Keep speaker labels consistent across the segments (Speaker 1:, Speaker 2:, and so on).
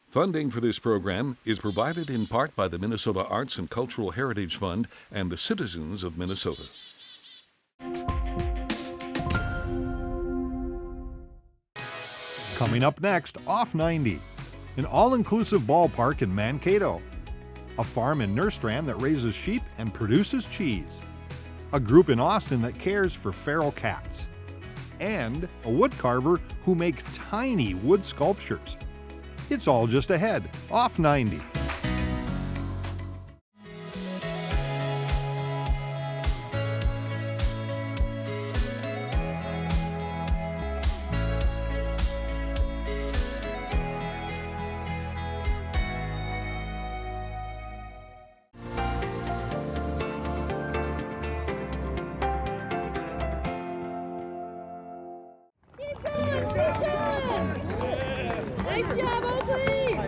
Speaker 1: Funding for this program is provided in part by the Minnesota Arts and Cultural Heritage Fund and the citizens of Minnesota.
Speaker 2: Coming up next, Off 90, an all-inclusive ballpark in Mankato, a farm in Nerstrand that raises sheep and produces cheese, a group in Austin that cares for feral cats, and a woodcarver who makes tiny wood sculptures. It's all just ahead, Off 90.
Speaker 3: Nice job, Oakley!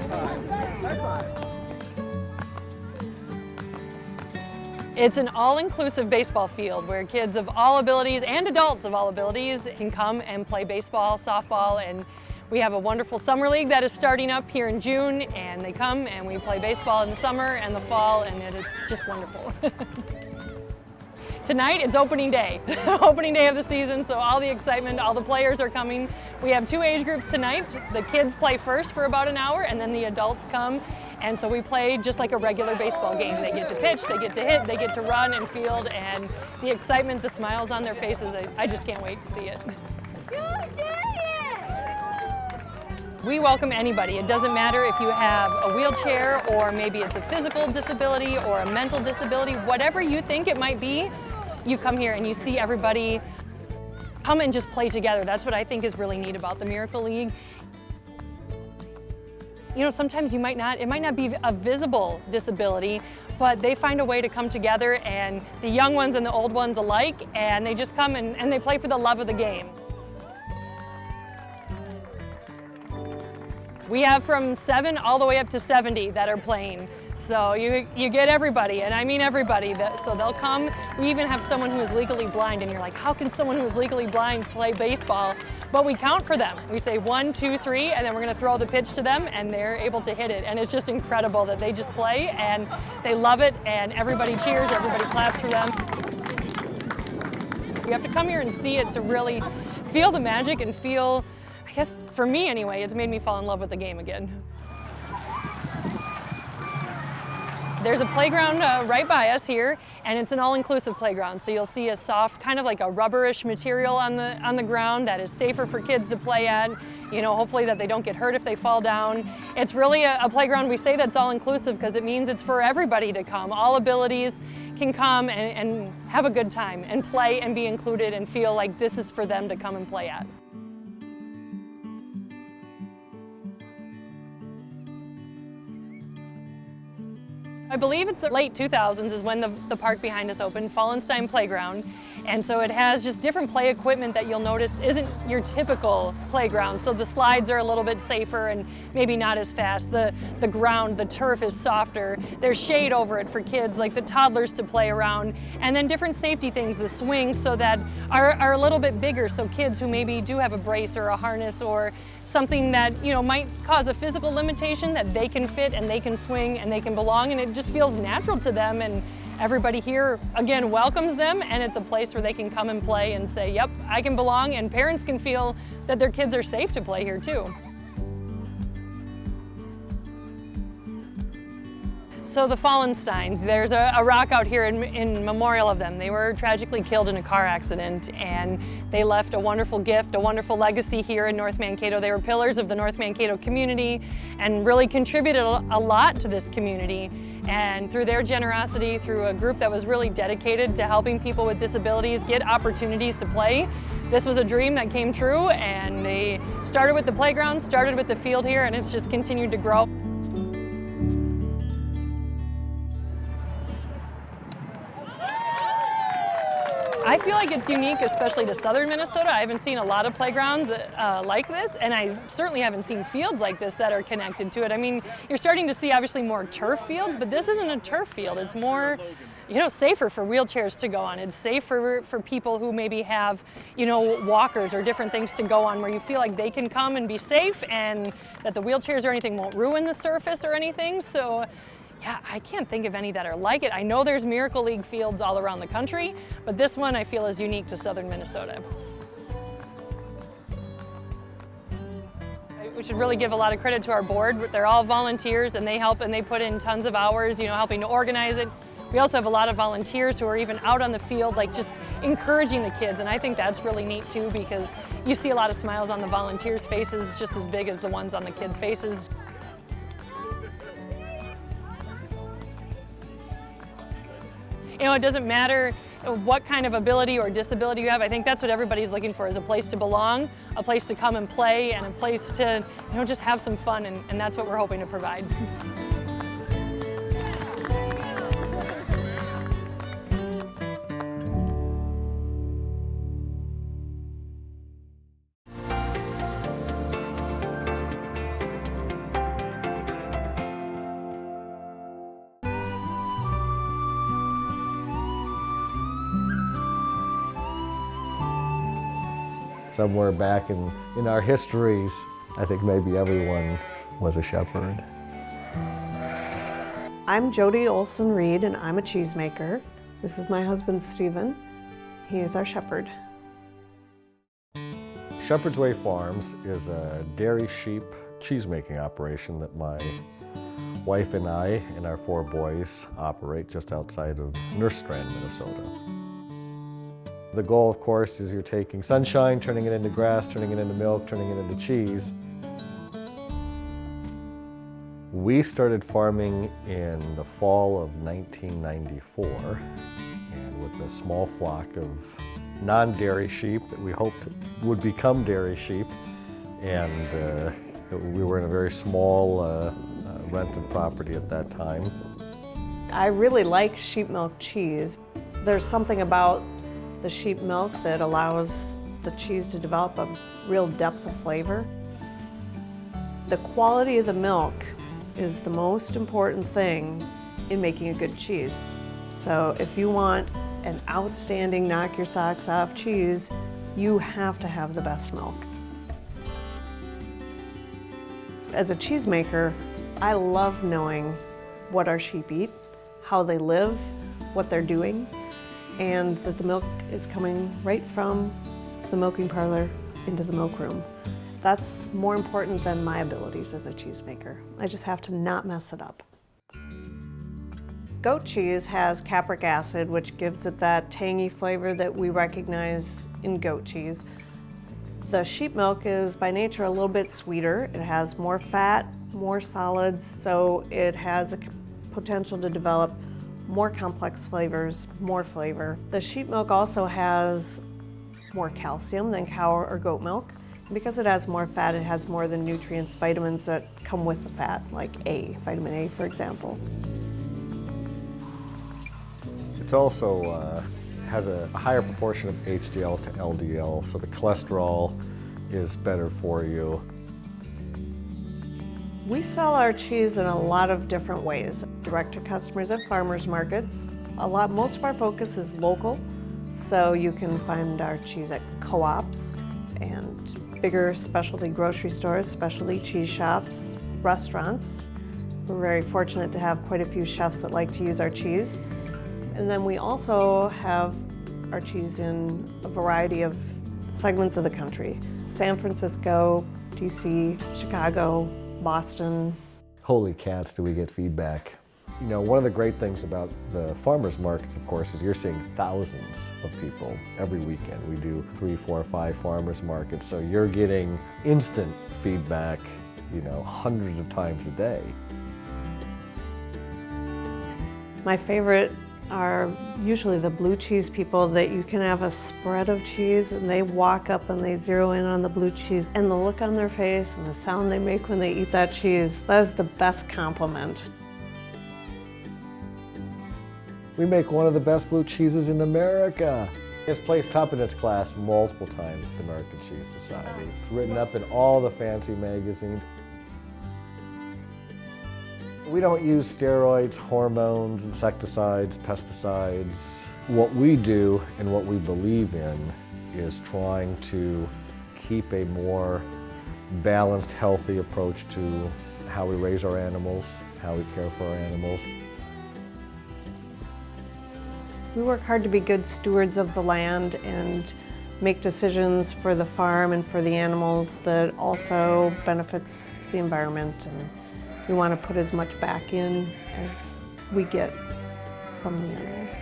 Speaker 3: It's an all-inclusive baseball field where kids of all abilities and adults of all abilities can come and play baseball, softball, and we have a wonderful summer league that is starting up here in June, and they come and we play baseball in the summer and the fall, and it is just wonderful. Tonight, it's opening day, opening day of the season, so all the excitement, all the players are coming. We have two age groups tonight. The kids play first for about an hour, and then the adults come. And so we play just like a regular baseball game. They get to pitch, they get to hit, they get to run and field, and the excitement, the smiles on their faces, I just can't wait to see it.
Speaker 4: You did it!
Speaker 3: We welcome anybody. It doesn't matter if you have a wheelchair or maybe it's a physical disability or a mental disability, whatever you think it might be, you come here and you see everybody come and just play together. That's what I think is really neat about the Miracle League. You know, sometimes it might not be a visible disability, but they find a way to come together, and the young ones and the old ones alike, and they just come and they play for the love of the game. We have from 7 all the way up to 70 that are playing. So you get everybody, and I mean everybody. So they'll come. We even have someone who is legally blind, and you're like, how can someone who is legally blind play baseball? But we count for them. We say 1, 2, 3, and then we're going to throw the pitch to them, and they're able to hit it. And it's just incredible that they just play, and they love it, and everybody cheers, everybody claps for them. You have to come here and see it to really feel the magic and feel, I guess for me anyway, it's made me fall in love with the game again. There's a playground right by us here, and it's an all-inclusive playground. So you'll see a soft, kind of like a rubberish material on the ground that is safer for kids to play at. You know, hopefully that they don't get hurt if they fall down. It's really a playground, we say that's all-inclusive because it means it's for everybody to come. All abilities can come and have a good time and play and be included and feel like this is for them to come and play at. I believe it's the late 2000s is when the park behind us opened, Fallenstein Playground. And so it has just different play equipment that you'll notice isn't your typical playground. So the slides are a little bit safer and maybe not as fast. The ground, the turf is softer. There's shade over it for kids, like the toddlers to play around. And then different safety things, the swings, so that are a little bit bigger. So kids who maybe do have a brace or a harness or something that, you know, might cause a physical limitation, that they can fit and they can swing and they can belong, and it just feels natural to them. And everybody here, again, welcomes them, and it's a place where they can come and play and say, yep, I can belong, and parents can feel that their kids are safe to play here too. So the Fallensteins, there's a rock out here in memorial of them. They were tragically killed in a car accident, and they left a wonderful gift, a wonderful legacy here in North Mankato. They were pillars of the North Mankato community and really contributed a lot to this community. And through their generosity, through a group that was really dedicated to helping people with disabilities get opportunities to play, this was a dream that came true, and they started with the playground, started with the field here, and it's just continued to grow. I feel like it's unique, especially to southern Minnesota. I haven't seen a lot of playgrounds like this, and I certainly haven't seen fields like this that are connected to it. I mean, you're starting to see obviously more turf fields, but this isn't a turf field. It's more, you know, safer for wheelchairs to go on. It's safer for people who maybe have, you know, walkers or different things to go on, where you feel like they can come and be safe, and that the wheelchairs or anything won't ruin the surface or anything. So yeah, I can't think of any that are like it. I know there's Miracle League fields all around the country, but this one I feel is unique to southern Minnesota. We should really give a lot of credit to our board. They're all volunteers, and they help, and they put in tons of hours, you know, helping to organize it. We also have a lot of volunteers who are even out on the field, like just encouraging the kids, and I think that's really neat too, because you see a lot of smiles on the volunteers' faces just as big as the ones on the kids' faces. You know, it doesn't matter what kind of ability or disability you have. I think that's what everybody's looking for, is a place to belong, a place to come and play, and a place to, you know, just have some fun, and that's what we're hoping to provide.
Speaker 5: Somewhere back in our histories, I think maybe everyone was a shepherd.
Speaker 6: I'm Jody Olson-Reed, and I'm a cheesemaker. This is my husband, Stephen. He is our shepherd.
Speaker 5: Shepherd's Way Farms is a dairy sheep cheesemaking operation that my wife and I and our 4 boys operate just outside of Nerstrand, Minnesota. The goal, of course, is you're taking sunshine, turning it into grass, turning it into milk, turning it into cheese. We started farming in the fall of 1994, and with a small flock of non-dairy sheep that we hoped would become dairy sheep. And we were in a very small rented property at that time.
Speaker 6: I really like sheep milk cheese. There's something about the sheep milk that allows the cheese to develop a real depth of flavor. The quality of the milk is the most important thing in making a good cheese. So if you want an outstanding knock your socks off cheese, you have to have the best milk. As a cheesemaker, I love knowing what our sheep eat, how they live, what they're doing, and that the milk is coming right from the milking parlor into the milk room. That's more important than my abilities as a cheesemaker. I just have to not mess it up. Goat cheese has capric acid, which gives it that tangy flavor that we recognize in goat cheese. The sheep milk is by nature a little bit sweeter. It has more fat, more solids, so it has a potential to develop more complex flavors, more flavor. The sheep milk also has more calcium than cow or goat milk. Because it has more fat, it has more of the nutrients, vitamins that come with the fat, like A, vitamin A, for example.
Speaker 5: It also has a higher proportion of HDL to LDL, so the cholesterol is better for you.
Speaker 6: We sell our cheese in a lot of different ways. Direct to customers at farmers markets. Most of our focus is local, so you can find our cheese at co-ops and bigger specialty grocery stores, specialty cheese shops, restaurants. We're very fortunate to have quite a few chefs that like to use our cheese. And then we also have our cheese in a variety of segments of the country. San Francisco, DC, Chicago, Boston.
Speaker 5: Holy cats, do we get feedback. You know, one of the great things about the farmers markets, of course, is you're seeing thousands of people every weekend. We do 3, 4, 5 farmers markets, so you're getting instant feedback, you know, hundreds of times a day.
Speaker 6: My favorite are usually the blue cheese people, that you can have a spread of cheese and they walk up and they zero in on the blue cheese, and the look on their face and the sound they make when they eat that cheese, that is the best compliment.
Speaker 5: We make one of the best blue cheeses in America. It's placed top in its class multiple times at the American Cheese Society. It's written up in all the fancy magazines. We don't use steroids, hormones, insecticides, pesticides. What we do and what we believe in is trying to keep a more balanced, healthy approach to how we raise our animals, how we care for our animals.
Speaker 6: We work hard to be good stewards of the land and make decisions for the farm and for the animals that also benefits the environment, and we want to put as much back in as we get from the animals.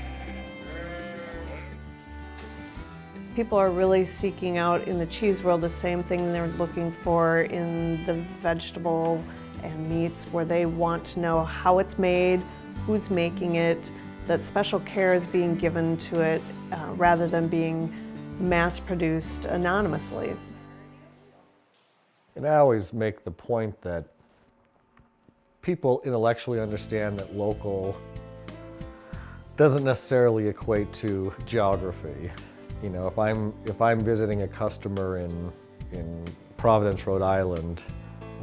Speaker 6: People are really seeking out in the cheese world the same thing they're looking for in the vegetable and meats, where they want to know how it's made, who's making it, that special care is being given to it rather than being mass-produced anonymously.
Speaker 5: And I always make the point that people intellectually understand that local doesn't necessarily equate to geography. You know, if I'm visiting a customer in Providence, Rhode Island,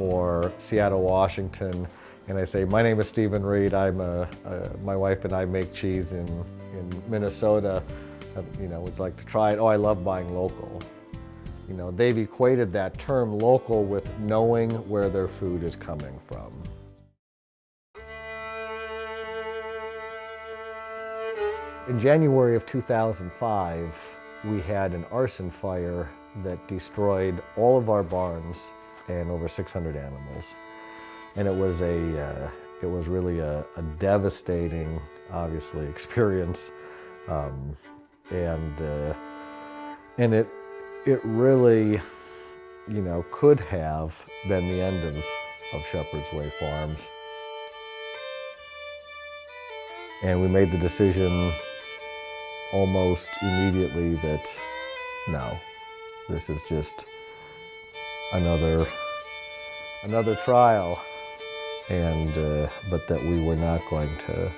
Speaker 5: or Seattle, Washington, and I say, my name is Stephen Reed, my wife and I make cheese in Minnesota, you know, would you like to try it? Oh, I love buying local. You know, they've equated that term local with knowing where their food is coming from. In January of 2005, we had an arson fire that destroyed all of our barns and over 600 animals. And it was really a devastating, obviously, experience, and it really, you know, could have been the end of Shepherd's Way Farms. And we made the decision almost immediately that no, this is just another trial. But that we were not going to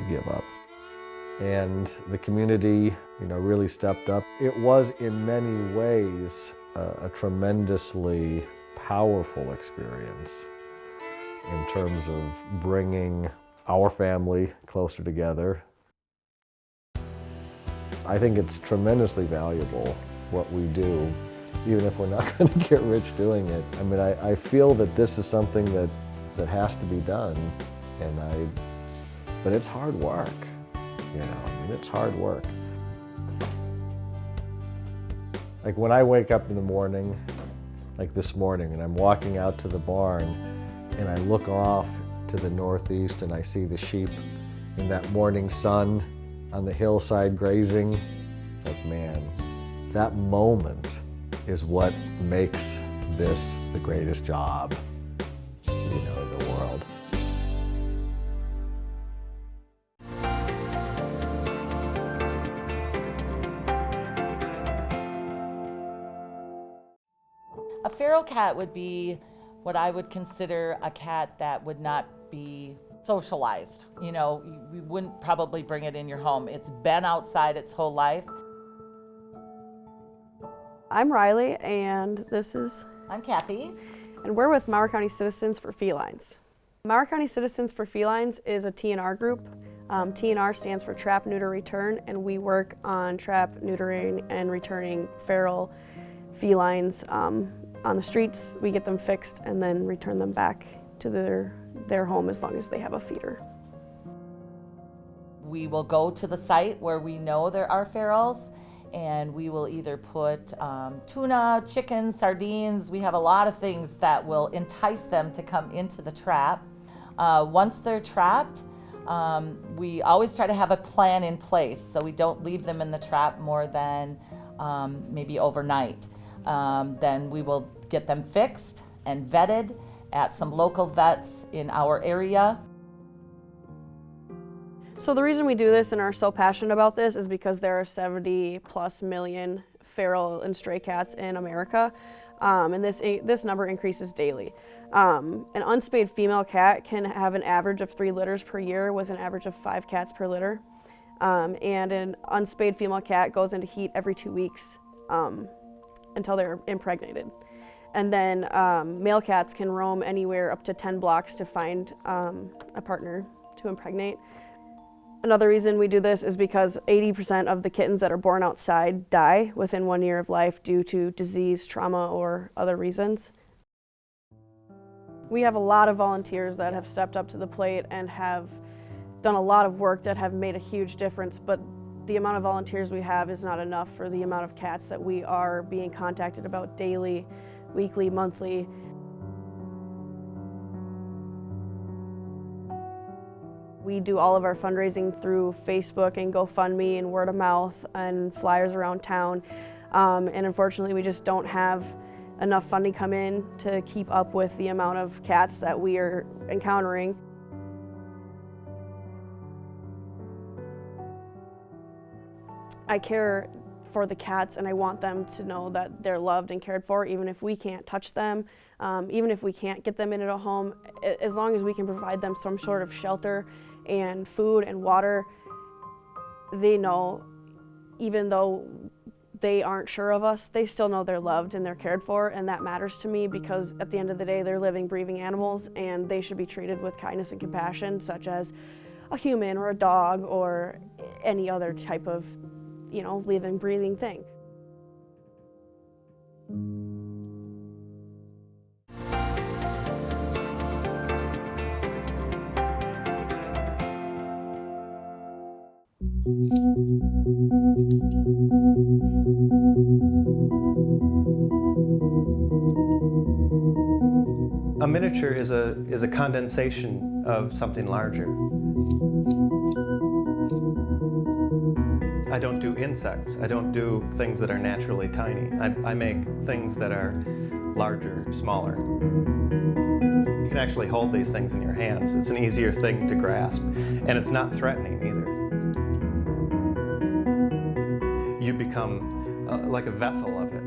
Speaker 5: give up. And the community, you know, really stepped up. It was in many ways a tremendously powerful experience in terms of bringing our family closer together. I think it's tremendously valuable what we do, even if we're not going to get rich doing it. I mean, I feel that this is something that has to be done, but it's hard work, you know, I mean, it's hard work. Like when I wake up in the morning, like this morning, and I'm walking out to the barn, and I look off to the northeast and I see the sheep in that morning sun on the hillside grazing, it's like, man, that moment is what makes this the greatest job, you know, in the world.
Speaker 7: A feral cat would be what I would consider a cat that would not be socialized. You know, you wouldn't probably bring it in your home. It's been outside its whole life.
Speaker 8: I'm Riley, and
Speaker 7: I'm Kathy.
Speaker 8: And we're with Mower County Citizens for Felines. Mower County Citizens for Felines is a TNR group. TNR stands for Trap, Neuter, Return, and we work on trap, neutering, and returning feral felines on the streets. We get them fixed and then return them back to their home as long as they have a feeder.
Speaker 7: We will go to the site where we know there are ferals, and we will either put tuna, chicken, sardines. We have a lot of things that will entice them to come into the trap. Once they're trapped, we always try to have a plan in place so we don't leave them in the trap more than maybe overnight. Then we will get them fixed and vetted at some local vets in our area.
Speaker 8: So the reason we do this and are so passionate about this is because there are 70+ million feral and stray cats in America, and this number increases daily. An unspayed female cat can have an average of 3 litters per year with an average of 5 cats per litter. and an unspayed female cat goes into heat every 2 weeks until they're impregnated. And then male cats can roam anywhere up to 10 blocks to find a partner to impregnate. Another reason we do this is because 80% of the kittens that are born outside die within 1 year of life due to disease, trauma, or other reasons. We have a lot of volunteers that have stepped up to the plate and have done a lot of work that have made a huge difference, but the amount of volunteers we have is not enough for the amount of cats that we are being contacted about daily, weekly, monthly. We do all of our fundraising through Facebook and GoFundMe and word of mouth and flyers around town. And unfortunately, we just don't have enough funding come in to keep up with the amount of cats that we are encountering. I care for the cats and I want them to know that they're loved and cared for, even if we can't touch them, even if we can't get them into a home. As long as we can provide them some sort of shelter and food and water, they know, even though they aren't sure of us, they still know they're loved and they're cared for, and that matters to me because at the end of the day, they're living, breathing animals and they should be treated with kindness and compassion, such as a human or a dog or any other type of, living, breathing thing.
Speaker 9: A miniature is a condensation of something larger. I don't do insects. I don't do things that are naturally tiny. I make things that are larger, smaller. You can actually hold these things in your hands. It's an easier thing to grasp, and it's not threatening either. You become like a vessel of it.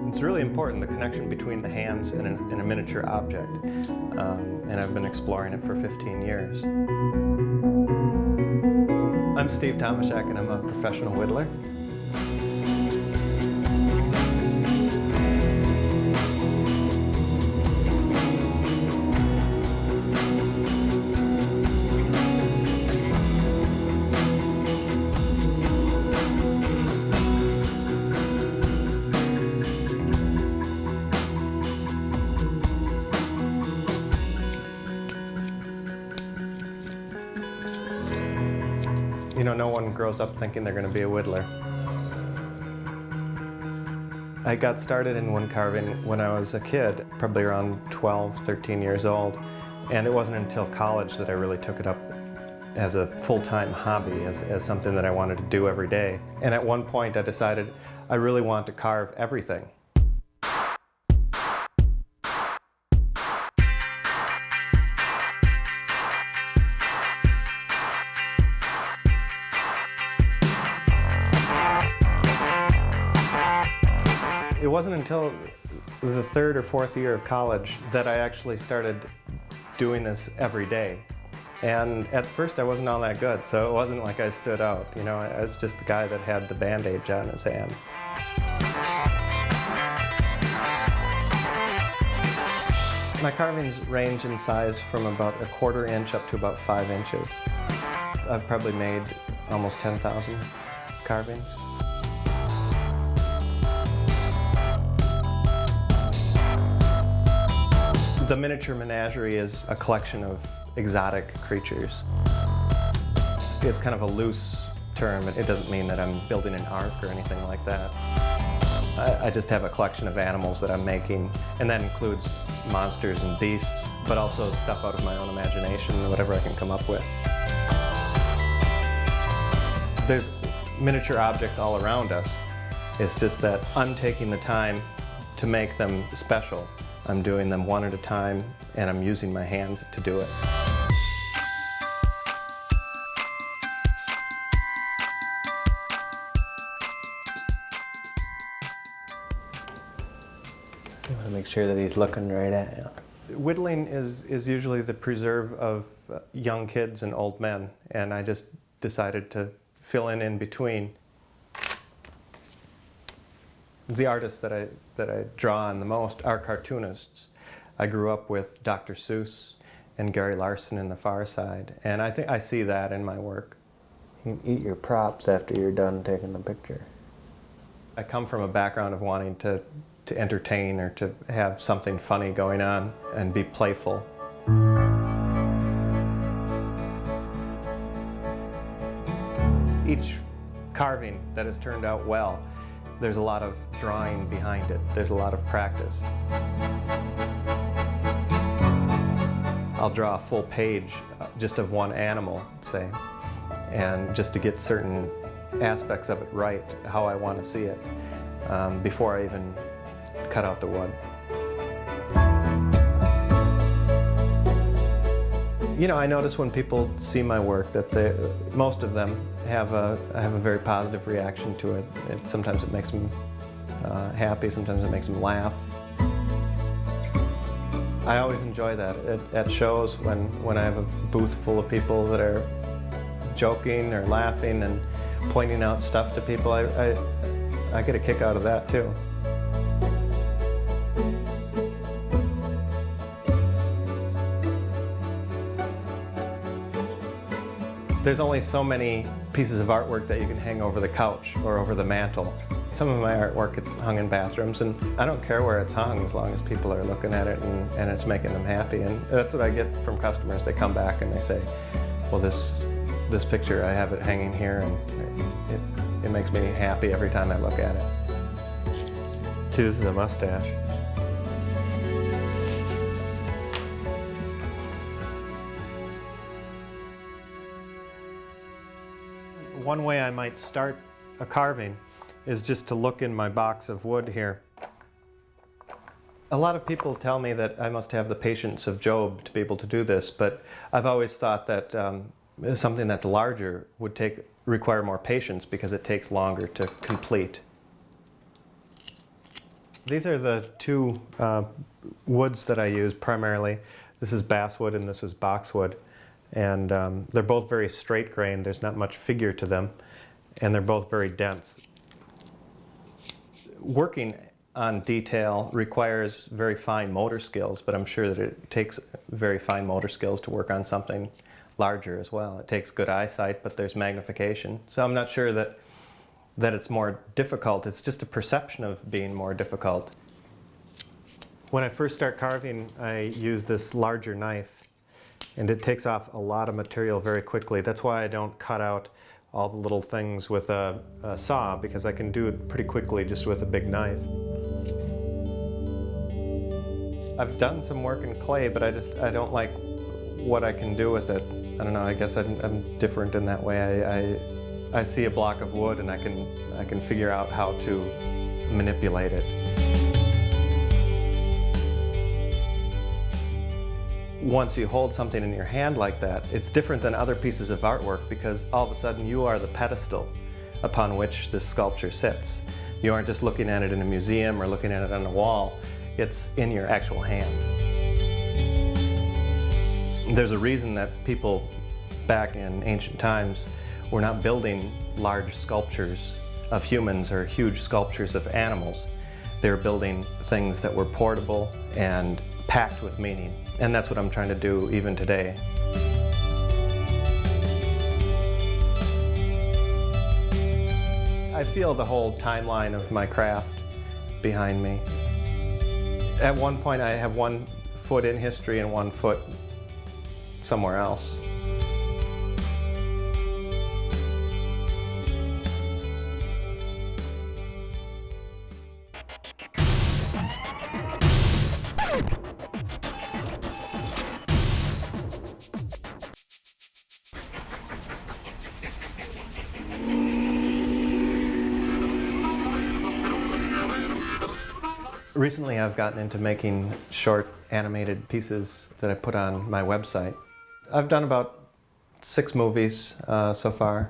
Speaker 9: It's really important, the connection between the hands and a miniature object, and I've been exploring it for 15 years. I'm Steve Tomashek, and I'm a professional whittler. No one grows up thinking they're going to be a whittler. I got started in wood carving when I was a kid, probably around 12, 13 years old, and it wasn't until college that I really took it up as a full-time hobby, as something that I wanted to do every day. And at one point I decided I really want to carve everything. It wasn't until the third or fourth year of college that I actually started doing this every day. And at first I wasn't all that good, so it wasn't like I stood out. I was just the guy that had the bandage on his hand. My carvings range in size from about 1/4 inch up to about 5 inches. I've probably made almost 10,000 carvings. The miniature menagerie is a collection of exotic creatures. It's kind of a loose term. It doesn't mean that I'm building an ark or anything like that. I just have a collection of animals that I'm making, and that includes monsters and beasts, but also stuff out of my own imagination, whatever I can come up with. There's miniature objects all around us. It's just that I'm taking the time to make them special. I'm doing them one at a time, and I'm using my hands to do it. You want to make sure that he's looking right at you. Whittling is usually the preserve of young kids and old men, and I just decided to fill in between. The artists that I draw on the most are cartoonists. I grew up with Dr. Seuss and Gary Larson in The Far Side, and I think I see that in my work.
Speaker 10: You can eat your props after you're done taking the picture.
Speaker 9: I come from a background of wanting to entertain or to have something funny going on and be playful. Each carving that has turned out well, there's a lot of drawing behind it. There's a lot of practice. I'll draw a full page just of one animal, say, and just to get certain aspects of it right, how I want to see it, before I even cut out the wood. You know, I notice when people see my work that most of them have a very positive reaction to it. Sometimes it makes them happy, sometimes it makes them laugh. I always enjoy that at shows when I have a booth full of people that are joking or laughing and pointing out stuff to people. I get a kick out of that too. There's only so many pieces of artwork that you can hang over the couch or over the mantle. Some of my artwork gets hung in bathrooms, and I don't care where it's hung as long as people are looking at it and it's making them happy. And that's what I get from customers. They come back and they say, well, this picture, I have it hanging here, and it makes me happy every time I look at it. See, this is a mustache. One way I might start a carving is just to look in my box of wood here. A lot of people tell me that I must have the patience of Job to be able to do this, but I've always thought that something that's larger would require more patience because it takes longer to complete. These are the two woods that I use primarily. This is basswood and this is boxwood. And they're both very straight grained. There's not much figure to them, and they're both very dense. Working on detail requires very fine motor skills, but I'm sure that it takes very fine motor skills to work on something larger as well. It takes good eyesight, but there's magnification. So I'm not sure that it's more difficult. It's just a perception of being more difficult. When I first start carving, I use this larger knife. And it takes off a lot of material very quickly. That's why I don't cut out all the little things with a saw, because I can do it pretty quickly just with a big knife. I've done some work in clay, but I don't like what I can do with it. I don't know, I guess I'm different in that way. I see a block of wood and I can figure out how to manipulate it. Once you hold something in your hand like that, it's different than other pieces of artwork because all of a sudden you are the pedestal upon which this sculpture sits. You aren't just looking at it in a museum or looking at it on a wall, it's in your actual hand. There's a reason that people back in ancient times were not building large sculptures of humans or huge sculptures of animals. They were building things that were portable and packed with meaning. And that's what I'm trying to do even today. I feel the whole timeline of my craft behind me. At one point I have one foot in history and one foot somewhere else. Recently I've gotten into making short animated pieces that I put on my website. I've done about 6 movies so far.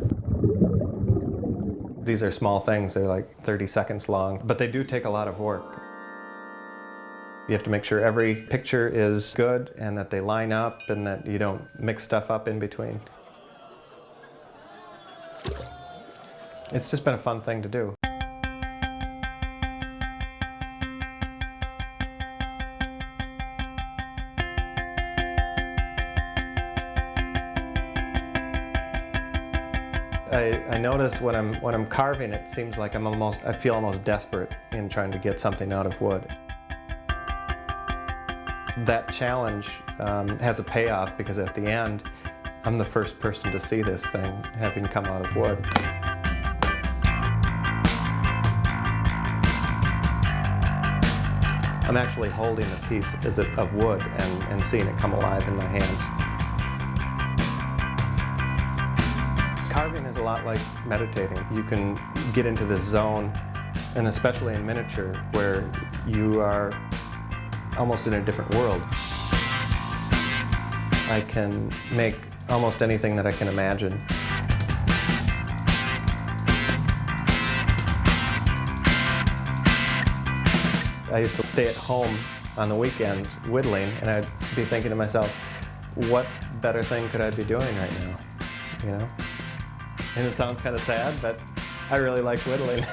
Speaker 9: These are small things, they're like 30 seconds long, but they do take a lot of work. You have to make sure every picture is good and that they line up and that you don't mix stuff up in between. It's just been a fun thing to do. I notice when I'm carving, it seems like I feel almost desperate in trying to get something out of wood. That challenge has a payoff because at the end, I'm the first person to see this thing having come out of wood. I'm actually holding a piece of wood and seeing it come alive in my hands. Carving is a lot like meditating. You can get into this zone, and especially in miniature, where you are almost in a different world. I can make almost anything that I can imagine. I used to stay at home on the weekends whittling, and I'd be thinking to myself, what better thing could I be doing right now, you know? And it sounds kind of sad, but I really like whittling.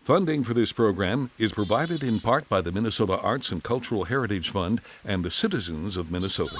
Speaker 1: Funding for this program is provided in part by the Minnesota Arts and Cultural Heritage Fund and the citizens of Minnesota.